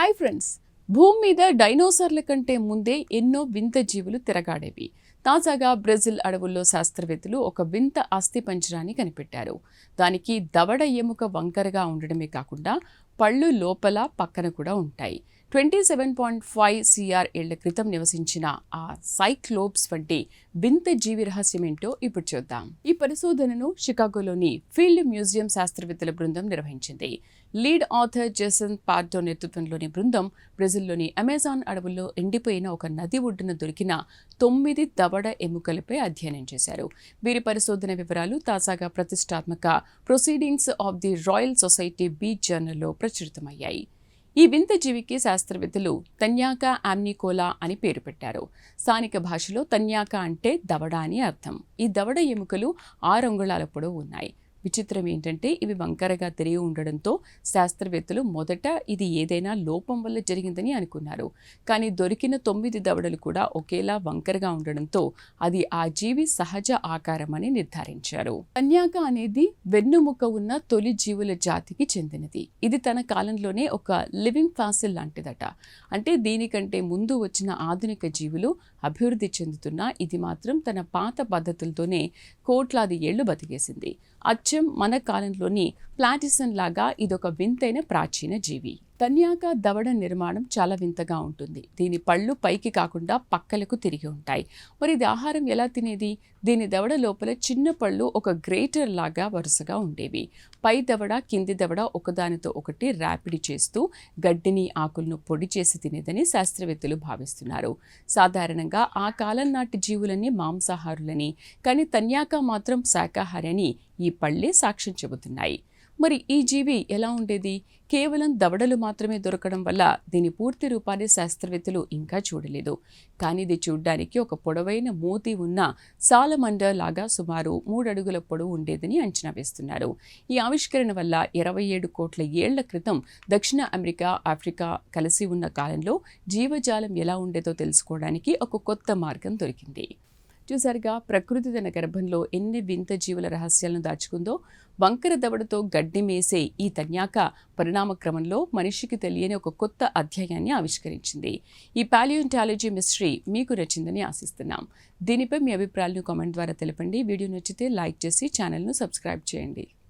Hi friends, భూమి మీద డైనోసార్ల కంటే ముందే ఎన్నో వింత జీవులు తిరగాడేవి. తాజాగా బ్రెజిల్ అడవుల్లో శాస్త్రవేత్తలు ఒక వింత అస్థిపంజరాన్ని కనిపెట్టారు. దానికి దవడ ఎముక వంకరగా ఉండడమే కాకుండా పళ్ళు లోపల పక్కన కూడా ఉంటాయి. 27.5 సిఆర్ ఏళ్ల క్రితం నివసించిన ఆ సైక్లోప్స్ వంటి వింత జీవి రహస్యమేంటో ఇప్పుడు చూద్దాం. ఈ పరిశోధనను షికాగోలోని ఫీల్డ్ మ్యూజియం శాస్త్రవేత్తల బృందం నిర్వహించింది. లీడ్ ఆథర్ జేసన్ పార్డో నేతృత్వంలోని బృందం బ్రెజిల్లోని అమెజాన్ అడవుల్లో ఎండిపోయిన ఒక నది ఒడ్డున దొరికిన 9 దవడ ఎముకలపై అధ్యయనం చేశారు. వీరి పరిశోధన వివరాలు తాజాగా ప్రతిష్టాత్మక Proceedings of the Royal Society B జర్నల్లో ప్రచురితమయ్యాయి. ఈ వింత జీవికి శాస్త్రవేత్తలు తన్యాకా ఆమ్నికోలా అని పేరు పెట్టారు. స్థానిక భాషలో తన్యాకా అంటే దవడ అని అర్థం. ఈ దవడ ఎముకలు 6 అంగుళాల పొడవు ఉన్నాయి. విచిత్రం ఏంటంటే ఇవి వంకరగా తిరిగి ఉండడంతో శాస్త్రవేత్తలు మొదట ఇది ఏదైనా లోపం వల్ల జరిగిందని అనుకున్నారు. కానీ దొరికిన 9 దవడలు కూడా ఒకేలా వంకరగా ఉండడంతో అది ఆ జీవి సహజ ఆకారం అని నిర్ధారించారు. తన్యాకా అనేది వెన్నుముక్క ఉన్న తొలి జీవుల జాతికి చెందినది. ఇది తన కాలంలోనే ఒక లివింగ్ ఫాసిల్ లాంటిదట. అంటే దీనికంటే ముందు వచ్చిన ఆధునిక జీవులు అభివృద్ధి చెందుతున్నా ఇది మాత్రం తన పాత పద్ధతులతోనే కోట్లాది ఏళ్లు బతికేసింది. అచ్చం మన కాలంలోని ప్లాటిసన్ లాగా ఇదొక వింతైన ప్రాచీన జీవి. తన్యాకా దవడ నిర్మాణం చాలా వింతగా ఉంటుంది. దీని పళ్ళు పైకి కాకుండా పక్కలకు తిరిగి ఉంటాయి. మరి ఇది ఆహారం ఎలా తినేది? దీని దవడ లోపల చిన్న పళ్ళు ఒక గ్రేటర్ లాగా వరుసగా ఉండేవి. పై దవడ కింది దవడ ఒకదానితో ఒకటి ర్యాపిడి చేస్తూ గడ్డిని ఆకులను పొడి చేసి తినేదని శాస్త్రవేత్తలు భావిస్తున్నారు. సాధారణంగా ఆ కాలం నాటి జీవులన్నీ మాంసాహారులని, కానీ తన్యాకా మాత్రం శాకాహారి అని ఈ పళ్ళే సాక్ష్యం చెబుతున్నాయి. మరి ఈ జీవి ఎలా ఉండేది? కేవలం దవడలు మాత్రమే దొరకడం వల్ల దీని పూర్తి రూపాన్ని శాస్త్రవేత్తలు ఇంకా చూడలేదు. కానీ ఇది చూడ్డానికి ఒక పొడవైన మూతి ఉన్న సాలమండర్ లాగా సుమారు 3 అడుగుల పొడవు ఉండేదని అంచనా వేస్తున్నారు. ఈ ఆవిష్కరణ వల్ల 27 కోట్ల ఏళ్ల క్రితం దక్షిణ అమెరికా, ఆఫ్రికా కలిసి ఉన్న కాలంలో జీవజాలం ఎలా ఉండేదో తెలుసుకోవడానికి ఒక కొత్త మార్గం దొరికింది. చూసారుగా, ప్రకృతి తన గర్భంలో ఎన్ని వింత జీవుల రహస్యాలను దాచుకుందో. వంకర దవడతో గడ్డి మేసే ఈ తన్యాకా పరిణామ క్రమంలో మనిషికి తెలియని ఒక కొత్త అధ్యాయాన్ని ఆవిష్కరించింది. ఈ పాలియోంటాలజీ మిస్టరీ మీకు నచ్చిందని ఆశిస్తున్నాం. దీనిపై మీ అభిప్రాయాలను కామెంట్ ద్వారా తెలపండి. వీడియో నచ్చితే లైక్ చేసి ఛానల్ను సబ్స్క్రైబ్ చేయండి.